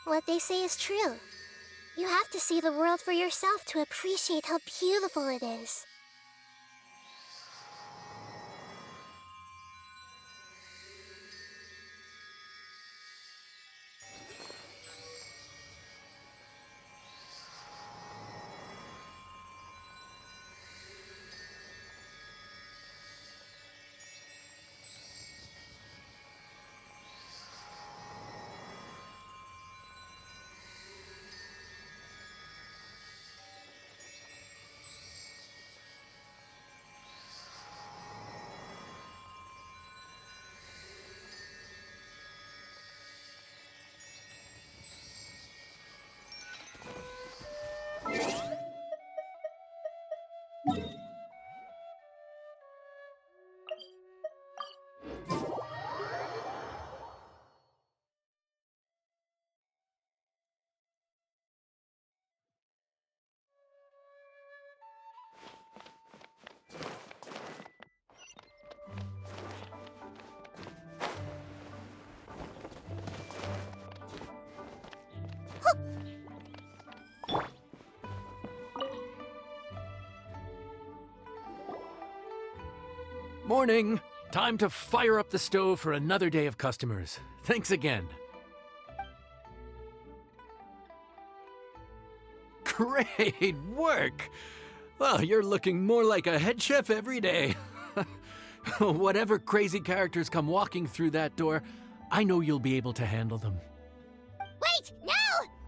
What they say is true. You have to see the world for yourself to appreciate how beautiful it is. Morning! Time to fire up the stove for another day of customers. Thanks again. Great work! Well, you're looking more like a head chef every day. Whatever crazy characters come walking through that door, I know you'll be able to handle them. Wait! No!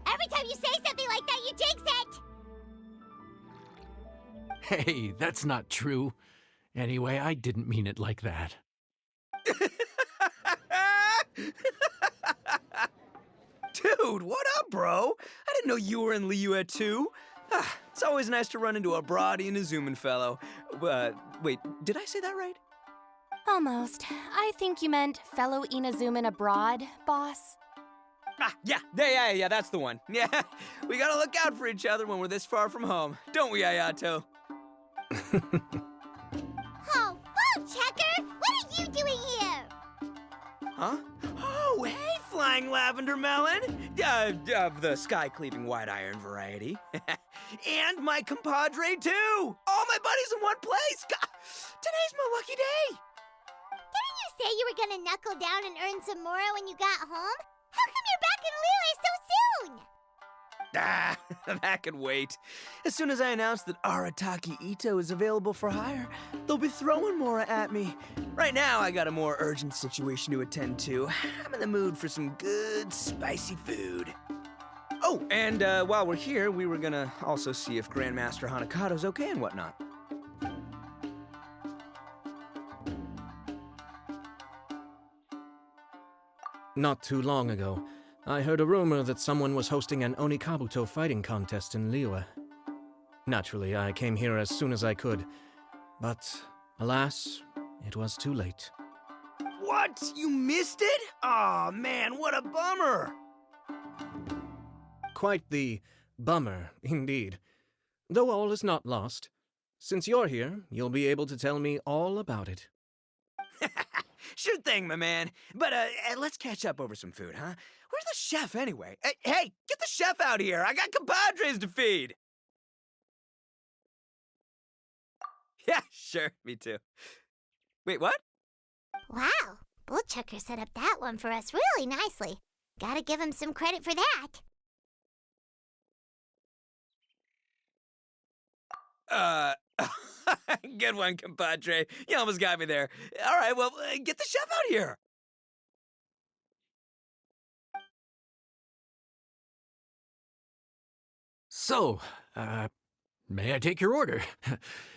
Every time you say something like that, you jinx it! Hey, that's not true. Anyway, I didn't mean it like that. Dude, what up, bro? I didn't know you were in Liyue too. It's always nice to run into a Brody and a Zoomin fellow. Wait, did I say that right? Almost. I think you meant fellow Inazuman abroad, boss. Yeah, that's the one. Yeah, we gotta look out for each other when we're this far from home. Don't we, Ayato? Oh, Checker! What are you doing here? Huh? Oh, hey, Flying Lavender Melon! Of the sky-cleaving white iron variety. And my compadre, too! All my buddies in one place! Today's my lucky day! Didn't you say you were gonna knuckle down and earn some more when you got home? How come you're back in Liyue so soon? That could wait. As soon as I announce that Arataki Ito is available for hire, they'll be throwing Mora at me. Right now, I got a more urgent situation to attend to. I'm in the mood for some good, spicy food. Oh, and while we're here, we were gonna also see if Grandmaster Hanakado's okay and whatnot. Not too long ago, I heard a rumor that someone was hosting an Onikabuto fighting contest in Liyue. Naturally, I came here as soon as I could, but alas, it was too late. What? You missed it? Aw, man, what a bummer! Quite the bummer, indeed. Though all is not lost. Since you're here, you'll be able to tell me all about it. Sure thing, my man. But let's catch up over some food, huh? Where's the chef, anyway? Hey, get the chef out here! I got compadres to feed! Yeah, sure, me too. Wait, what? Wow, Bullchucker set up that one for us really nicely. Gotta give him some credit for that. Good one, compadre. You almost got me there. All right, well, get the chef out here. So, may I take your order?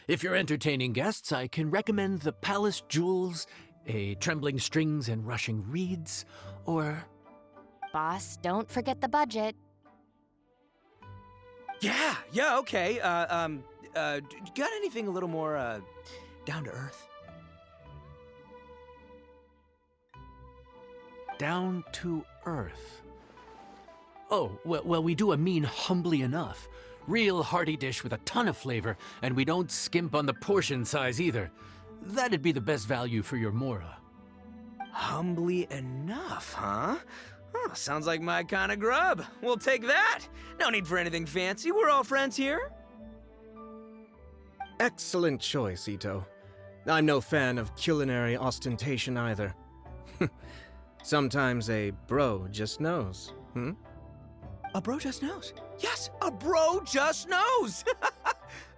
If you're entertaining guests, I can recommend the Palace Jewels, a Trembling Strings and Rushing Reeds, or... Boss, don't forget the budget. Yeah, okay. Got anything a little more, down to earth? Down to earth. Oh, well, we do a mean humbly enough. Real hearty dish with a ton of flavor, and we don't skimp on the portion size either. That'd be the best value for your Mora. Humbly enough, huh? Huh, sounds like my kind of grub. We'll take that. No need for anything fancy. We're all friends here. Excellent choice, Ito. I'm no fan of culinary ostentation either. Sometimes a bro just knows, A bro just knows. Yes, a bro just knows.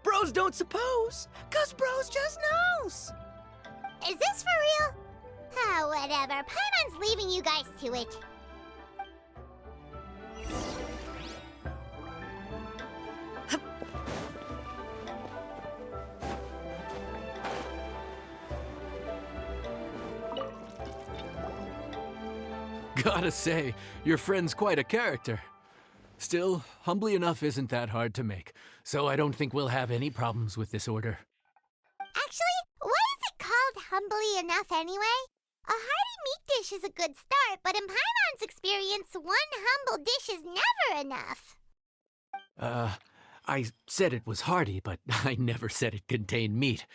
Bros don't suppose, 'cause bros just knows. Is this for real? Ah, whatever. Paimon's leaving you guys to it. Gotta say, your friend's quite a character. Still, humbly enough isn't that hard to make, so I don't think we'll have any problems with this order. Actually, why is it called humbly enough anyway? A hearty meat dish is a good start, but in Paimon's experience, one humble dish is never enough. I said it was hearty, but I never said it contained meat.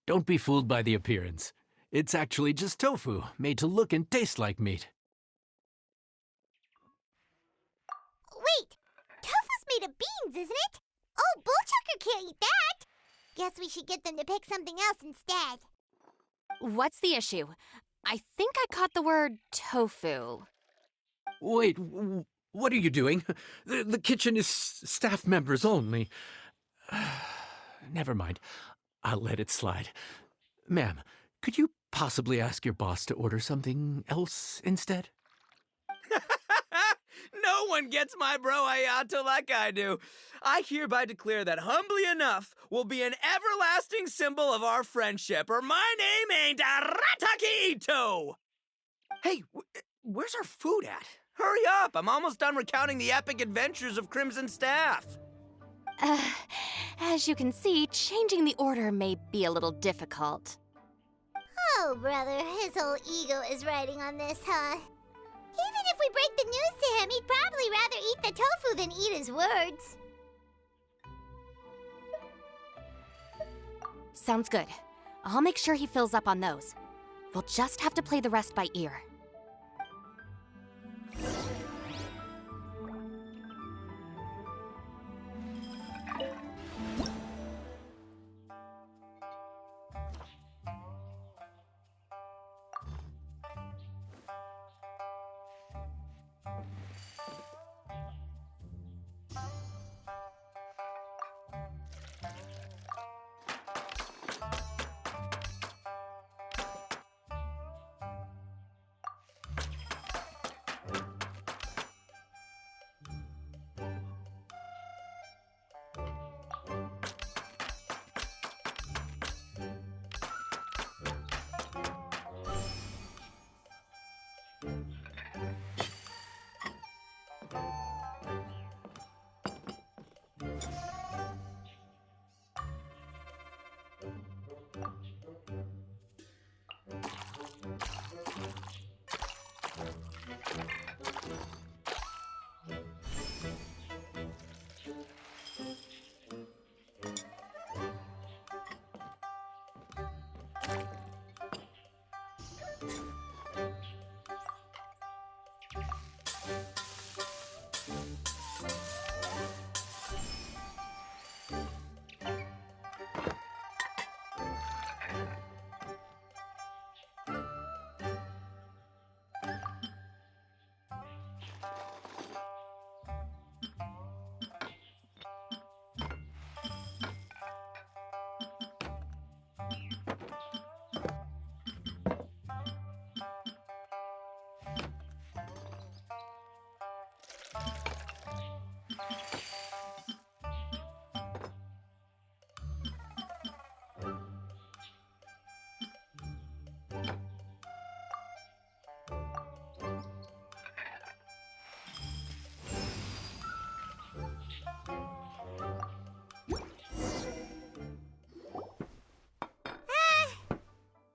Don't be fooled by the appearance. It's actually just tofu, made to look and taste like meat. Wait, tofu's made of beans, isn't it? Oh, Bullchucker can't eat that. Guess we should get them to pick something else instead. What's the issue? I think I caught the word tofu. Wait, what are you doing? The kitchen is staff members only. Never mind. I'll let it slide. Ma'am, could you possibly ask your boss to order something else instead? No one gets my bro Ayato like I do. I hereby declare that Humbly Enough will be an everlasting symbol of our friendship, or my name ain't Arataki Ito! Hey, where's our food at? Hurry up, I'm almost done recounting the epic adventures of Crimson Staff. As you can see, changing the order may be a little difficult. Oh, brother, his whole ego is riding on this, huh? Even if we break the news to him, he'd probably rather eat the tofu than eat his words. Sounds good. I'll make sure he fills up on those. We'll just have to play the rest by ear.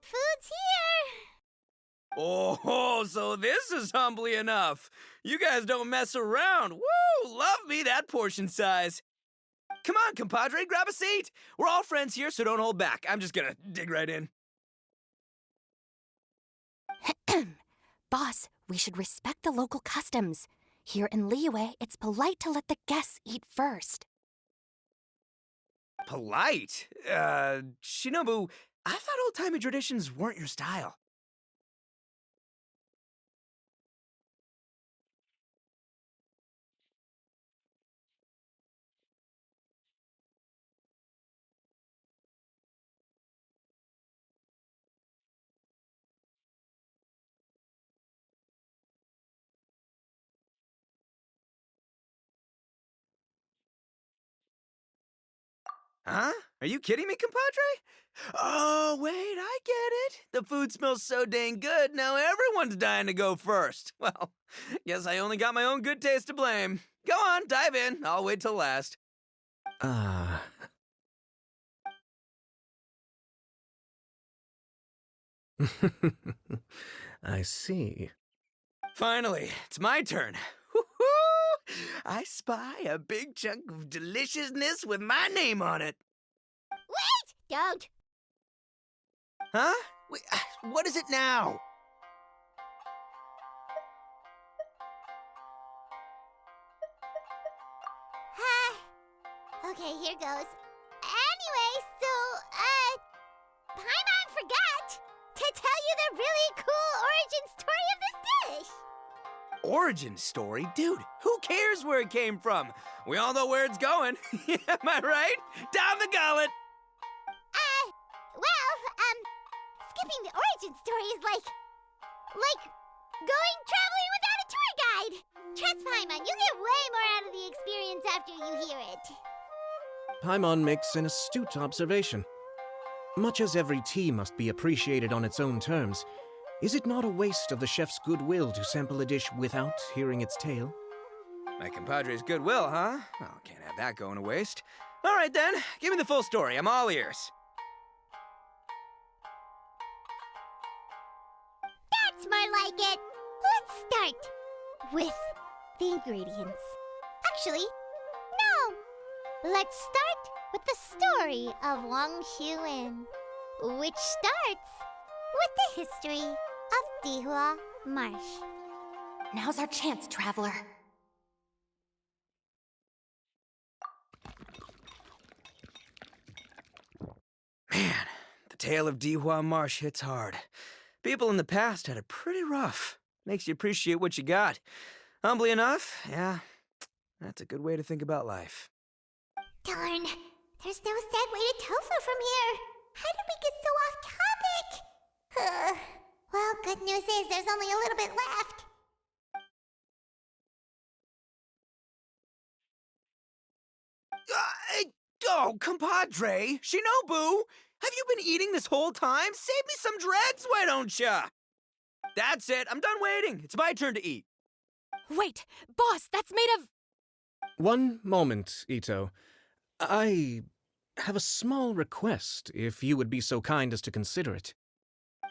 Food's here! Oh, so this is Humbly Enough. You guys don't mess around. Woo! Love me that portion size. Come on, compadre, grab a seat. We're all friends here, so don't hold back. I'm just gonna dig right in. Boss, We should respect the local customs. Here in Liyue, it's polite to let the guests eat first. Polite? Shinobu, I thought old-timey traditions weren't your style. Huh? Are you kidding me, compadre? Oh, wait, I get it. The food smells so dang good, now everyone's dying to go first. Well, guess I only got my own good taste to blame. Go on, dive in. I'll wait till last. Ah. I see. Finally, it's my turn. Woo-hoo! I spy a big chunk of deliciousness with my name on it. Wait! Don't! Huh? Wait, what is it now? Okay, here goes. Anyway, so, Paimon forgot to tell you the really cool origin story of this dish. Origin story? Dude, who cares where it came from? We all know where it's going. Am I right? Down the gullet! Skipping the origin story is like going traveling without a tour guide. Trust Paimon, you get way more out of the experience after you hear it. Paimon makes an astute observation. Much as every tea must be appreciated on its own terms, is it not a waste of the chef's goodwill to sample a dish without hearing its tale? My compadre's goodwill, huh? Oh, can't have that going to waste. All right then, give me the full story. I'm all ears. That's more like it. Let's start with the ingredients. Actually, no. Let's start with the story of Wang Xuan, which starts with the history of Dihua Marsh. Now's our chance, traveler. Man, the tale of Dihua Marsh hits hard. People in the past had it pretty rough. Makes you appreciate what you got. Humbly enough, yeah, that's a good way to think about life. Darn, there's no sad way to tofu from here. How did we get so off topic? Well, good news is there's only a little bit left. Oh, compadre, Shinobu, have you been eating this whole time? Save me some dregs, why don't ya? That's it, I'm done waiting. It's my turn to eat. Wait, boss, that's made of... One moment, Ito. I have a small request, if you would be so kind as to consider it.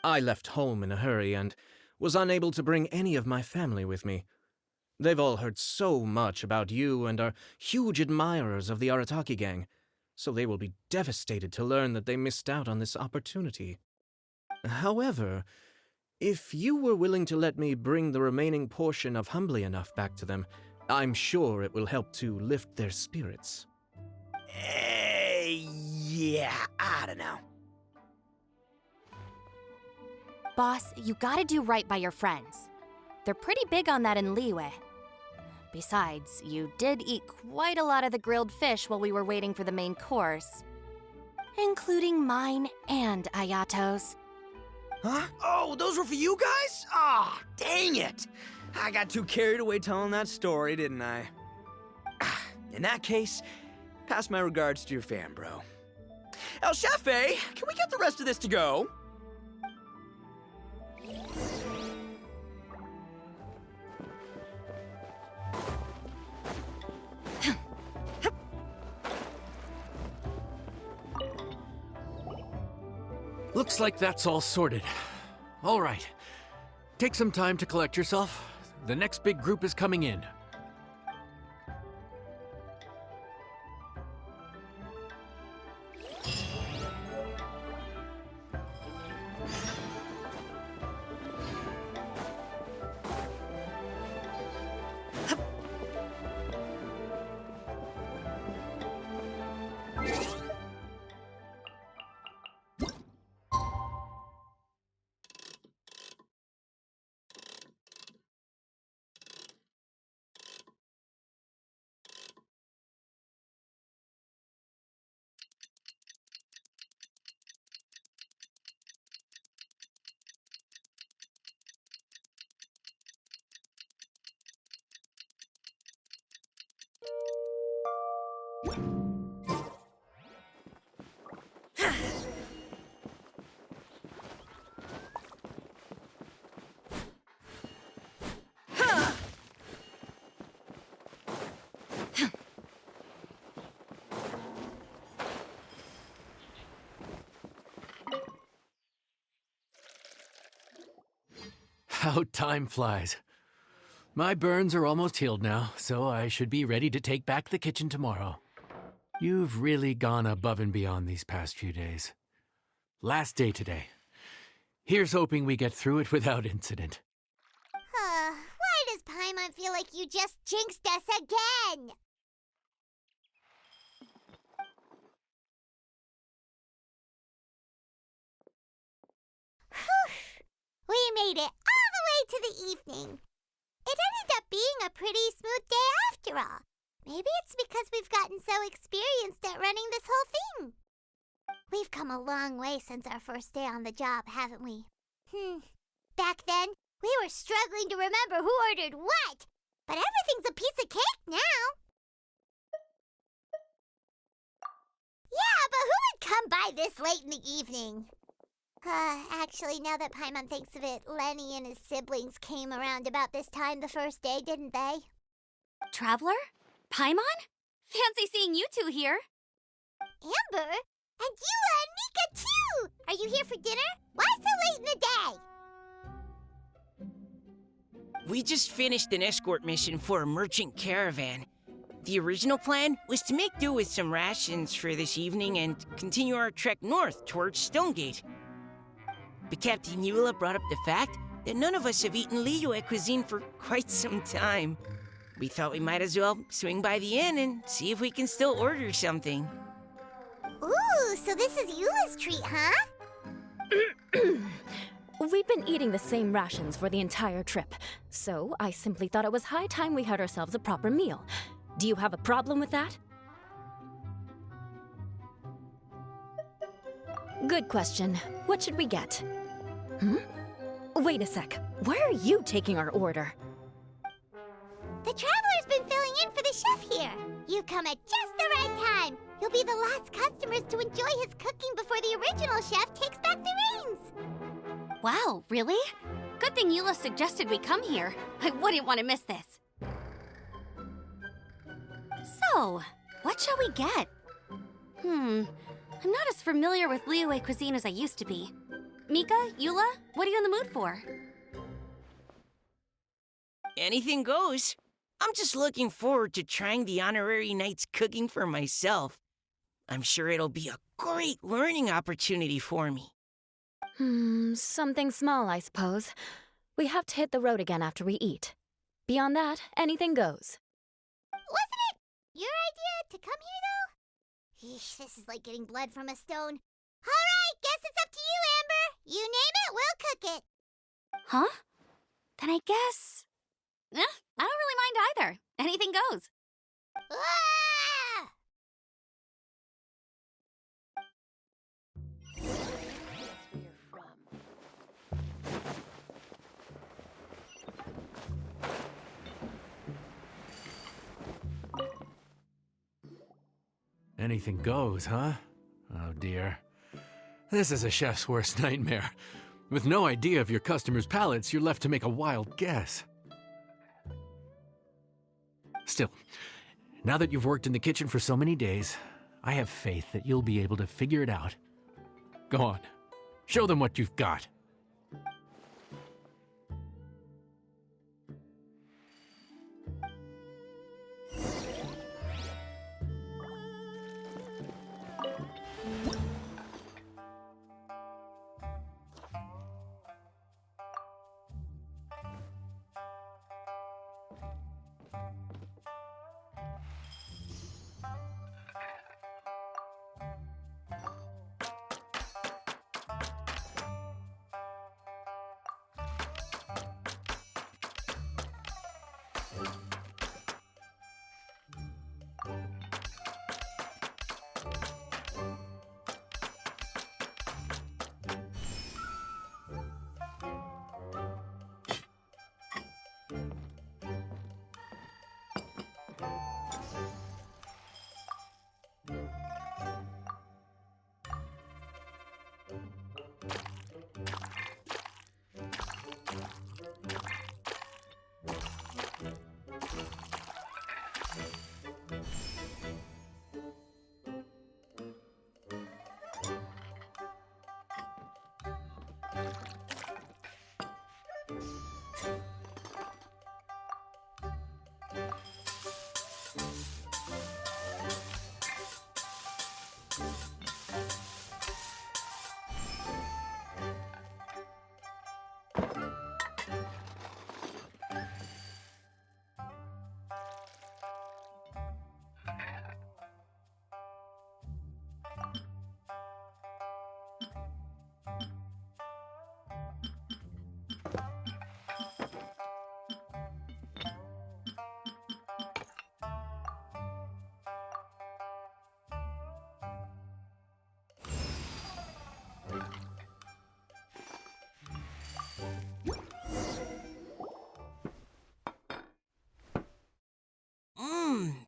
I left home in a hurry and was unable to bring any of my family with me. They've all heard so much about you and are huge admirers of the Arataki gang, so they will be devastated to learn that they missed out on this opportunity. However, if you were willing to let me bring the remaining portion of Humbly Enough back to them, I'm sure it will help to lift their spirits. Yeah, I don't know. Boss, you gotta do right by your friends. They're pretty big on that in Liyue. Besides, you did eat quite a lot of the grilled fish while we were waiting for the main course. Including mine and Ayato's. Huh? Oh, those were for you guys? Ah, dang it! I got too carried away telling that story, didn't I? In that case, pass my regards to your fan, bro. El Chefe, can we get the rest of this to go? Looks like that's all sorted. All right. Take some time to collect yourself. The next big group is coming in. How time flies. My burns are almost healed now, so I should be ready to take back the kitchen tomorrow. You've really gone above and beyond these past few days. Last day today. Here's hoping we get through it without incident. Why does Paimon feel like you just jinxed us again? Whew! We made it all the way to the evening. It ended up being a pretty smooth day after all. Maybe it's because we've gotten so experienced at running this whole thing. We've come a long way since our first day on the job, haven't we? Back then, we were struggling to remember who ordered what, but everything's a piece of cake now. Yeah, but who would come by this late in the evening? Actually, now that Paimon thinks of it, Lenny and his siblings came around about this time the first day, didn't they? Traveler? Paimon? Fancy seeing you two here. Amber? And Eula and Mika, too! Are you here for dinner? Why so late in the day? We just finished an escort mission for a merchant caravan. The original plan was to make do with some rations for this evening and continue our trek north towards Stonegate. But Captain Eula brought up the fact that none of us have eaten Liyue cuisine for quite some time. We thought we might as well swing by the inn and see if we can still order something. Ooh, so this is Eula's treat, huh? We've been eating the same rations for the entire trip, so I simply thought it was high time we had ourselves a proper meal. Do you have a problem with that? Good question. What should we get? Wait a sec. Why are you taking our order? The Traveler's been filling in for the chef here. You come at just the right time. You'll be the last customers to enjoy his cooking before the original chef takes back the reins. Wow, really? Good thing Eula suggested we come here. I wouldn't want to miss this. So, what shall we get? I'm not as familiar with Liyue cuisine as I used to be. Mika, Eula, what are you in the mood for? Anything goes. I'm just looking forward to trying the honorary knight's cooking for myself. I'm sure it'll be a great learning opportunity for me. Something small, I suppose. We have to hit the road again after we eat. Beyond that, anything goes. Wasn't it your idea to come here, though? Yeesh, this is like getting blood from a stone. All right, guess it's up to you, Amber. You name it, we'll cook it. Huh? Then I guess... I don't really mind either. Anything goes. Ah! Anything goes, huh? Oh dear. This is a chef's worst nightmare. With no idea of your customers' palates, you're left to make a wild guess. Still, now that you've worked in the kitchen for so many days, I have faith that you'll be able to figure it out. Go on, show them what you've got.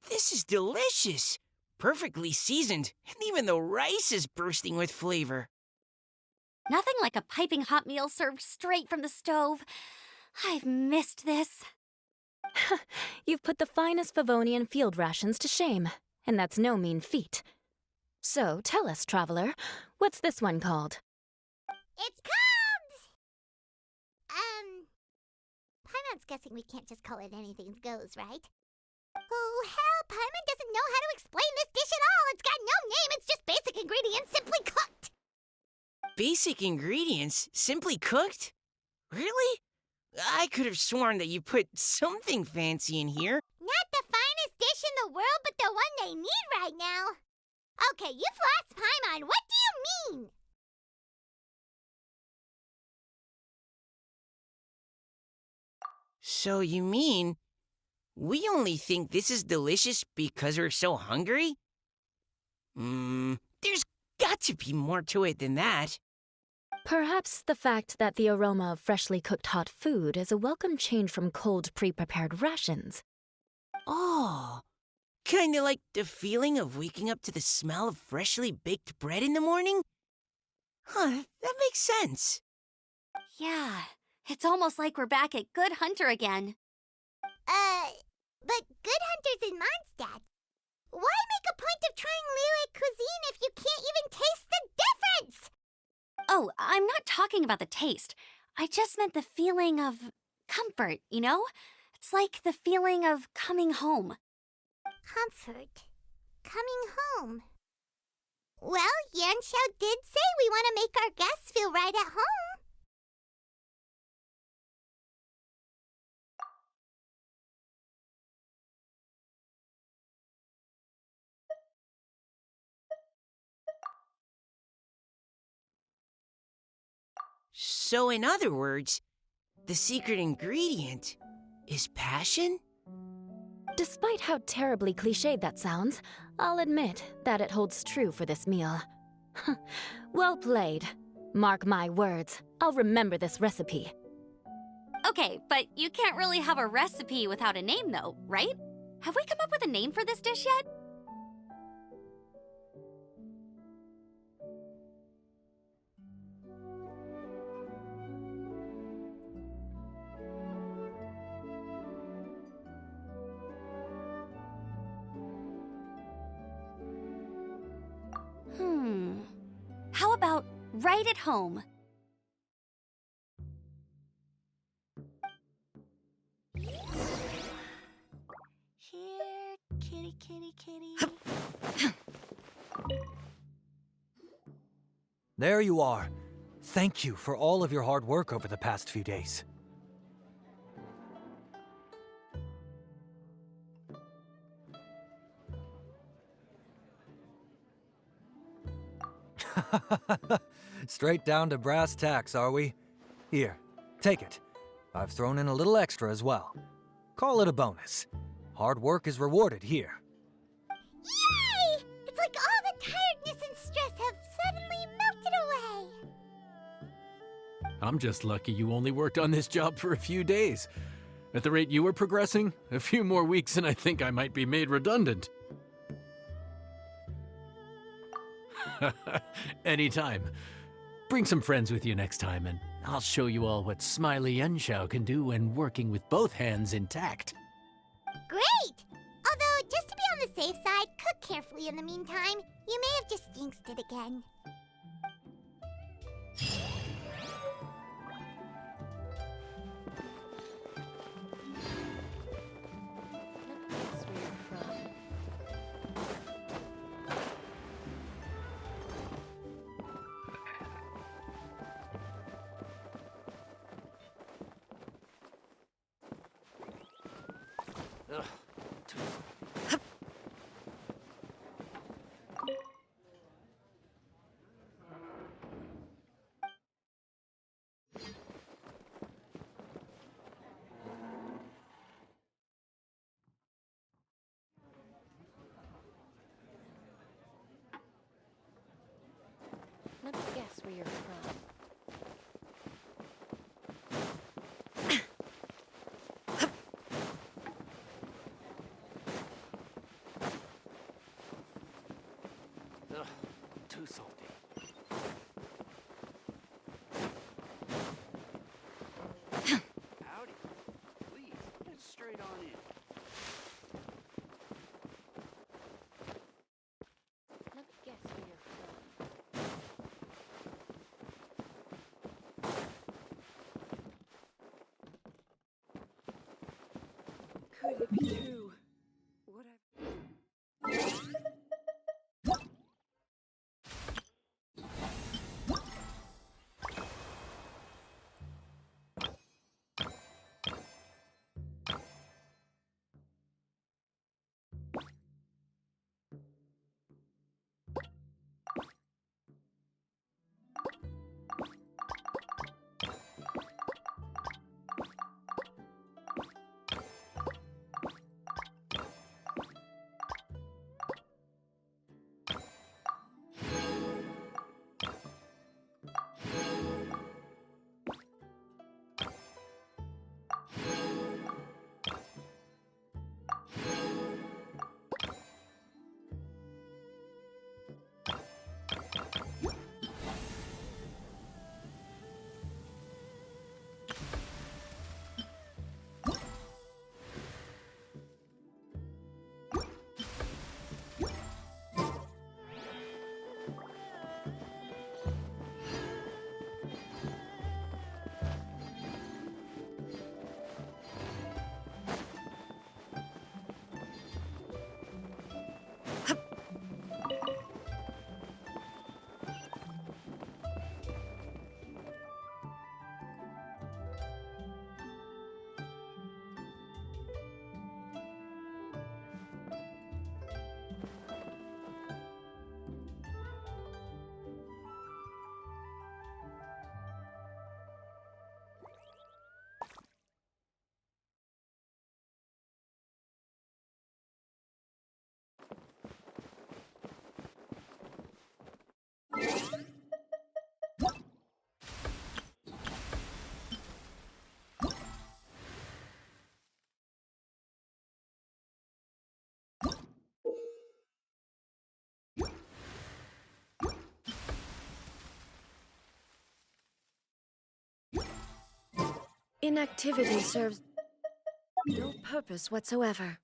This is delicious. Perfectly seasoned, and even the rice is bursting with flavor. Nothing like a piping hot meal served straight from the stove. I've missed this. You've put the finest Favonian field rations to shame, and that's no mean feat. So tell us, traveler, what's this one called? It's called... Paimon's guessing we can't just call it anything goes, right? Oh, hell, Paimon doesn't know how to explain this dish at all. It's got no name, it's just basic ingredients simply cooked. Basic ingredients, simply cooked? Really? I could have sworn that you put something fancy in here. Not the finest dish in the world, but the one they need right now. Okay, you've lost Paimon. What do you mean? So you mean we only think this is delicious because we're so hungry? There's got to be more to it than that. Perhaps the fact that the aroma of freshly cooked hot food is a welcome change from cold, pre-prepared rations. Oh, kinda like the feeling of waking up to the smell of freshly baked bread in the morning? Huh, that makes sense. Yeah, it's almost like we're back at Good Hunter again. But Good Hunter's in Mondstadt. Why make a point of trying Liyue cuisine if you can't even taste the difference? Oh, I'm not talking about the taste. I just meant the feeling of comfort, you know? It's like the feeling of coming home. Comfort. Coming home. Well, Yanxiao did say we want to make our guests feel right at home. So in other words, the secret ingredient is passion? Despite how terribly cliched that sounds, I'll admit that it holds true for this meal. Well played. Mark my words, I'll remember this recipe. Okay, but you can't really have a recipe without a name, though, right? Have we come up with a name for this dish yet? How about right at home? Here, kitty, kitty, kitty. There you are. Thank you for all of your hard work over the past few days. Straight down to brass tacks, are we? Here, take it. I've thrown in a little extra as well. Call it a bonus. Hard work is rewarded here. Yay! It's like all the tiredness and stress have suddenly melted away. I'm just lucky you only worked on this job for a few days. At the rate you were progressing, a few more weeks and I think I might be made redundant. Anytime. Bring some friends with you next time, and I'll show you all what Smiley Yanxiao can do when working with both hands intact. Great! Although, just to be on the safe side, cook carefully in the meantime. You may have just jinxed it again. Let me guess where you're from. do what I... Inactivity serves no purpose whatsoever.